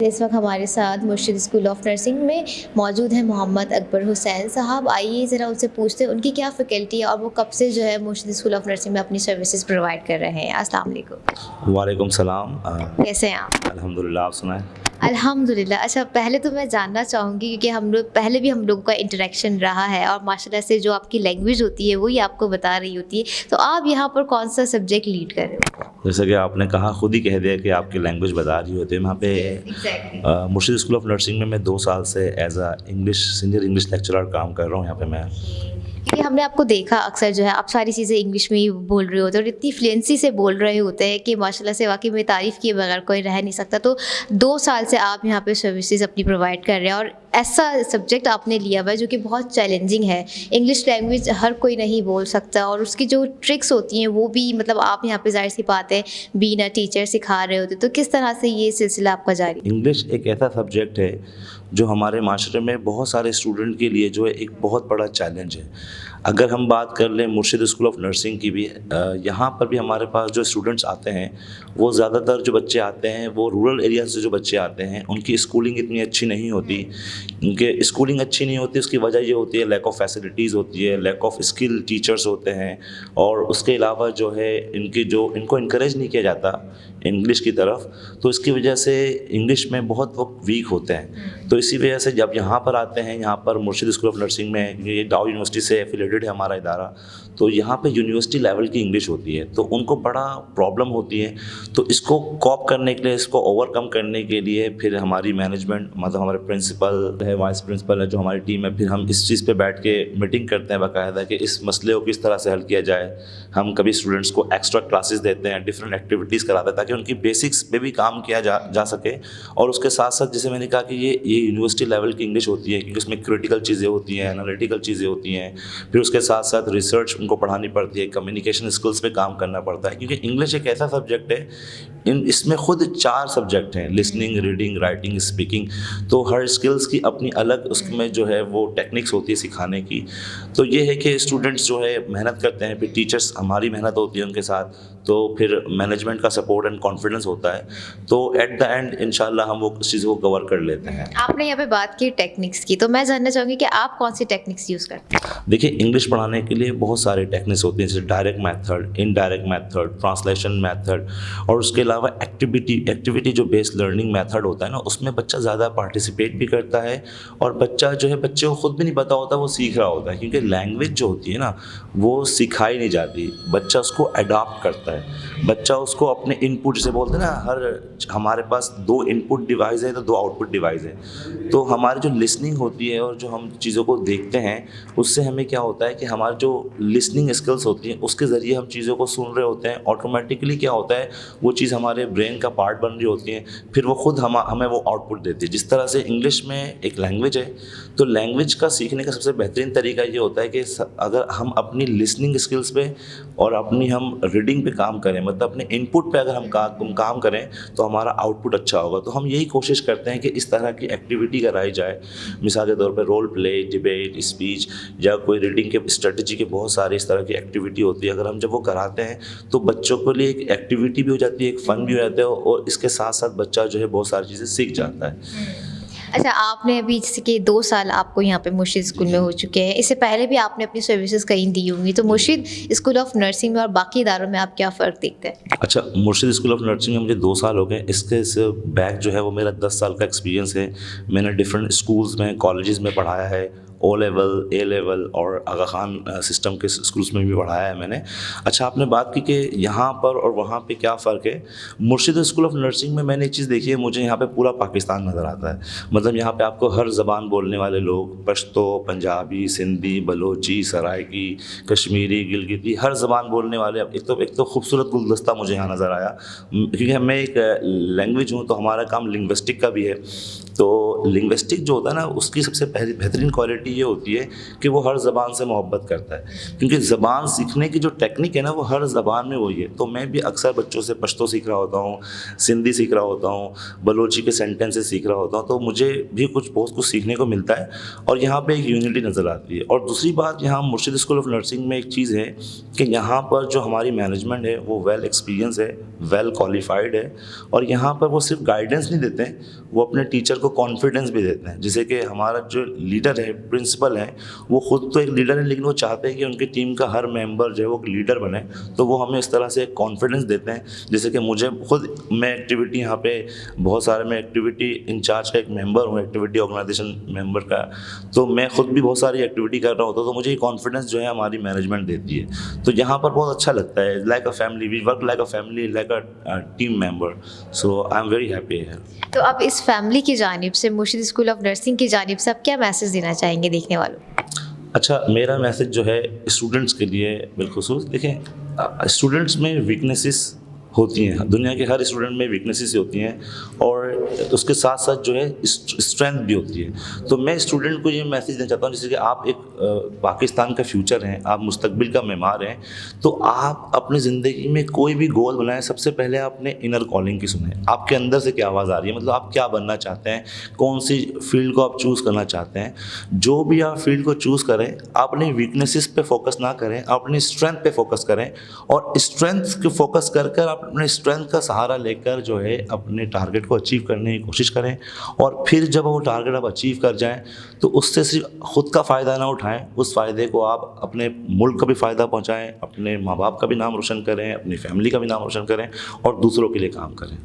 इस वक्त हमारे साथ मुर्शिद स्कूल ऑफ नर्सिंग में मौजूद हैं मोहम्मद अकबर हुसैन साहब। आइए ज़रा उनसे पूछते हैं उनकी क्या फ़ैकल्टी है और वो कब से जो है मुर्शिद स्कूल ऑफ नर्सिंग में अपनी सर्विसेज प्रोवाइड कर रहे हैं। अस्सलाम वालेकुम। वालेकुम सलाम। कैसे हैं आप? अल्हम्दुलिल्लाह, आप सुनाएं। अल्हम्दुलिल्लाह। अच्छा, पहले तो मैं जानना चाहूँगी क्योंकि हम लोग पहले भी हम लोगों का इंटरेक्शन रहा है और माशाल्लाह से जो आपकी लैंग्वेज होती है वही आपको बता रही होती है। तो आप यहाँ पर कौन सा सब्जेक्ट लीड कर रहे हो? जैसे कि आपने कहा, खुद ही कह दिया कि आपकी लैंग्वेज बता रही होती है। यहाँ पे एग्जैक्टली। मुर्शिद स्कूल ऑफ नर्सिंग में मैं 2 साल से as a senior English lecturer काम कर रहा हूँ। यहाँ पे मैं क्योंकि हमने आपको देखा अक्सर जो है आप सारी चीज़ें इंग्लिश में ही बोल रहे होते हैं और इतनी फ्लुएंसी से बोल रहे होते हैं कि माशाल्लाह से वाकई में तारीफ़ किए बगैर कोई रह नहीं सकता। तो 2 साल से आप यहाँ पे सर्विसेज अपनी प्रोवाइड कर रहे हैं और ऐसा सब्जेक्ट आपने लिया हुआ है जो कि बहुत चैलेंजिंग है। इंग्लिश लैंग्वेज हर कोई नहीं बोल सकता और उसकी जो ट्रिक्स होती हैं वो भी मतलब आप यहाँ पे ज़ाहिर सी बात है बीइंग अ टीचर सिखा रहे होते। तो किस तरह से ये सिलसिला आपका जारी? इंग्लिश एक ऐसा सब्जेक्ट है जो हमारे माशरे में बहुत सारे स्टूडेंट के लिए जो है एक बहुत बड़ा चैलेंज है। अगर हम बात कर लें मुर्शिद स्कूल ऑफ नर्सिंग की भी, यहाँ पर भी हमारे पास जो स्टूडेंट्स आते हैं वो ज़्यादातर जो बच्चे आते हैं वो रूरल एरिया से जो बच्चे आते हैं, उनकी स्कूलिंग इतनी अच्छी नहीं होती। उनके स्कूलिंग अच्छी नहीं होती, उसकी वजह ये होती है लैक ऑफ फैसिलिटीज़ होती है, लैक ऑफ स्किल टीचर्स होते हैं और उसके अलावा जो है इनको इनकरेज नहीं किया जाता इंग्लिश की तरफ, तो इसकी वजह से इंग्लिश में बहुत वो वीक होते हैं। तो इसी वजह से जब यहाँ पर आते हैं, यहाँ पर मुर्शिद स्कूल ऑफ नर्सिंग में, ये डाउ यूनिवर्सिटी से एफिलेटेड है हमारा इदारा, तो यहाँ पे यूनिवर्सिटी लेवल की इंग्लिश होती है, तो उनको बड़ा प्रॉब्लम होती है। तो इसको कॉप करने के लिए, इसको ओवरकम करने के लिए फिर हमारी मैनेजमेंट, मतलब हमारे प्रिंसिपल है, वाइस प्रिंसिपल है, जो हमारी टीम है, फिर हम इस चीज़ पे बैठ के मीटिंग करते हैं बाकायदा कि इस मसले को किस तरह से हल किया जाए। हम कभी स्टूडेंट्स को एक्स्ट्रा क्लासेस देते हैं, डिफरेंट एक्टिविटीज़ कराते हैं ताकि उनकी बेसिक्स पे भी काम किया जा सके। और उसके साथ साथ जैसे मैंने कहा कि ये यूनिवर्सिटी लेवल की इंग्लिश होती है क्योंकि उसमें क्रिटिकल चीज़ें होती हैं, एनालिटिकल चीज़ें होती हैं, फिर उसके साथ साथ रिसर्च उनको पढ़ानी पड़ती है, कम्युनिकेशन स्किल्स पे काम करना पड़ता है क्योंकि इंग्लिश एक ऐसा सब्जेक्ट है, इसमें खुद 4 सब्जेक्ट हैं, लिसनिंग, रीडिंग, राइटिंग, स्पीकिंग। तो हर स्किल्स की अपनी अलग उसमें जो है वो टेक्निक्स होती है सिखाने की। तो ये है कि स्टूडेंट्स जो है मेहनत करते हैं, फिर टीचर्स, हमारी मेहनत होती है उनके साथ, तो फिर मैनेजमेंट का सपोर्ट एंड कॉन्फिडेंस होता है, तो एट द एंड इंशाल्लाह हम वो उस चीज़ को कवर कर लेते हैं। आपने यहाँ पे बात की टेक्निक्स की, तो मैं जानना चाहूँगी कि आप कौन सी टेक्निक्स यूज़ करते हैं? देखिए, इंग्लिश पढ़ाने के लिए बहुत सारे टेक्निक्स होती हैं, जैसे direct method, indirect method, translation method, और उसके अलावा एक्टिविटी जो बेस्ड लर्निंग मेथड होता है ना, उसमें बच्चा ज़्यादा पार्टिसिपेट भी करता है और बच्चे को खुद भी नहीं पता होता वो सीख रहा होता है, क्योंकि लैंग्वेज जो होती है ना वो सिखाई नहीं जाती, बच्चा उसको अडॉप्ट करता है। बच्चा उसको अपने इनपुट, जैसे बोलते हैं ना, हमारे पास 2 इनपुट डिवाइस है तो 2 आउटपुट डिवाइस है। तो हमारी जो लिसनिंग होती है और जो हम चीज़ों को देखते हैं, उससे हमें क्या होता है कि हमारी जो लिसनिंग स्किल्स होती हैं उसके ज़रिए हम चीज़ों को सुन रहे होते हैं, ऑटोमेटिकली क्या होता है वो चीज़ हमारे ब्रेन का पार्ट बन रही होती है, फिर वो खुद हमें वो आउटपुट देती है। जिस तरह से इंग्लिश में एक लैंग्वेज है, तो लैंग्वेज का सीखने का सबसे बेहतरीन तरीका ये होता है कि अगर हम अपनी लिसनिंग स्किल्स पे और अपनी हम रीडिंग पे काम करें, मतलब अपने इनपुट पे अगर हम काम करें तो हमारा आउटपुट अच्छा होगा। तो हम यही कोशिश करते हैं कि इस तरह की एक्टिविटी कराई जाए, मिसाल के तौर पे रोल प्ले, डिबेट, स्पीच या कोई रीडिंग के स्ट्रेटजी के बहुत सारे इस तरह की एक्टिविटी होती है। अगर हम जब वो कराते हैं तो बच्चों के लिए एक एक्टिविटी भी हो जाती है, एक फ़न भी हो जाता है और इसके साथ साथ बच्चा जो है बहुत सारी चीज़ें सीख जाता है। अच्छा, आपने अभी जैसे कि 2 साल आपको यहाँ पे मुर्शिद स्कूल में हो चुके हैं, इससे पहले भी आपने अपनी सर्विसेज कहीं दी होंगी, तो मुर्शिद स्कूल ऑफ नर्सिंग में और बाकी इदारों में आप क्या फ़र्क देखते हैं? अच्छा, मुर्शिद स्कूल ऑफ नर्सिंग में मुझे 2 साल हो गए। इसके बैक जो है वो मेरा 10 साल का एक्सपीरियंस है। मैंने डिफरेंट स्कूल्स में, कॉलेजेस में पढ़ाया है, ओ लेवल, ए लेवल और आगा खान सिस्टम के स्कूल्स में भी पढ़ाया है मैंने। अच्छा, आपने बात की कि यहाँ पर और वहाँ पे क्या फ़र्क है। मुर्शिद स्कूल ऑफ नर्सिंग में मैंने एक चीज़ देखी है, मुझे यहाँ पे पूरा पाकिस्तान नज़र आता है। मतलब यहाँ पे आपको हर ज़बान बोलने वाले लोग, पश्तो, पंजाबी, सिंधी, बलोची, सराइकी, कश्मीरी, गिलगिती, हर ज़बान बोलने वाले। एक तो खूबसूरत गुलदस्ता मुझे यहाँ नज़र आया, क्योंकि मैं एक लैंग्वेज हूँ तो हमारा काम लिंग्विस्टिक का भी है। तो लिंग्विस्टिक जो होता है ना, उसकी सबसे बेहतरीन क्वालिटी ये होती है कि वो हर ज़बान से मोहब्बत करता है, क्योंकि ज़बान सीखने की जो टेक्निक है ना वो हर ज़बान में वही है। तो मैं भी अक्सर बच्चों से पश्तो सीख रहा होता हूँ, सिंधी सीख रहा होता हूँ, बलोची के सेंटेंसेस सीख रहा होता हूँ, तो मुझे भी बहुत कुछ सीखने को मिलता है और यहाँ पे एक यूनिटी नज़र आती है। और दूसरी बात, यहाँ मुर्शिद स्कूल ऑफ नर्सिंग में एक चीज़ है कि यहाँ पर जो हमारी मैनेजमेंट है वो वेल एक्सपीरियंस है, वेल क्वालिफाइड है, और यहाँ पर वो सिर्फ गाइडेंस नहीं देते हैं, वो अपने टीचर को कॉन्फिडेंस भी देते हैं। जैसे कि हमारा जो लीडर है, प्रिंसिपल है, वो खुद तो एक लीडर है, लेकिन वो चाहते हैं कि उनकी टीम का हर मेंबर जो है वो लीडर बने, तो वो हमें इस तरह से कॉन्फिडेंस देते हैं। जैसे कि मुझे खुद, मैं एक्टिविटी यहाँ पे बहुत सारे, मैं एक्टिविटी इंचार्ज का एक मेंबर हूँ, एक्टिविटी ऑर्गेनाइजेशन मेंबर का, तो मैं खुद भी बहुत सारी एक्टिविटी कर रहा होता हूँ, तो मुझे ये कॉन्फिडेंस जो है हमारी मैनेजमेंट देती है। तो यहाँ पर बहुत अच्छा लगता है, like a family, we work like a family, like a team member, so I am very happy है। तो आप इस फैमिली की जानिब से, मुर्शिद स्कूल ऑफ नर्सिंग की जानिब से आप क्या मैसेज देना चाहेंगे देखने वालों को? अच्छा, मेरा मैसेज जो है स्टूडेंट्स के लिए बिलखुसूस, देखें, स्टूडेंट्स में वीकनेसेस होती हैं, दुनिया के हर स्टूडेंट में वीकनेसेस होती हैं, और उसके साथ साथ जो है स्ट्रेंथ भी होती है। तो मैं स्टूडेंट को ये मैसेज देना चाहता हूँ, जैसे कि आप एक पाकिस्तान का फ्यूचर हैं, आप मुस्तकबिल का मेमार हैं, तो आप अपनी ज़िंदगी में कोई भी गोल बनाएं, सबसे पहले आप अपने इनर कॉलिंग की सुनें, आपके अंदर से क्या आवाज़ आ रही है, मतलब आप क्या बनना चाहते हैं, कौन सी फील्ड को आप चूज़ करना चाहते हैं। जो भी आप फील्ड को चूज़ करें, आप अपनी वीकनेसेस पे फोकस ना करें, आप अपनी स्ट्रेंथ पे फोकस करें, और स्ट्रेंथ को फोकस कर कर आप अपने स्ट्रेंथ का सहारा लेकर जो है अपने टारगेट को अचीव करने की कोशिश करें। और फिर जब वो टारगेट आप अचीव कर जाएं, तो उससे सिर्फ खुद का फ़ायदा ना उठाएं, उस फ़ायदे को आप अपने मुल्क का भी फ़ायदा पहुंचाएं, अपने माँ बाप का भी नाम रोशन करें, अपनी फैमिली का भी नाम रोशन करें, और दूसरों के लिए काम करें।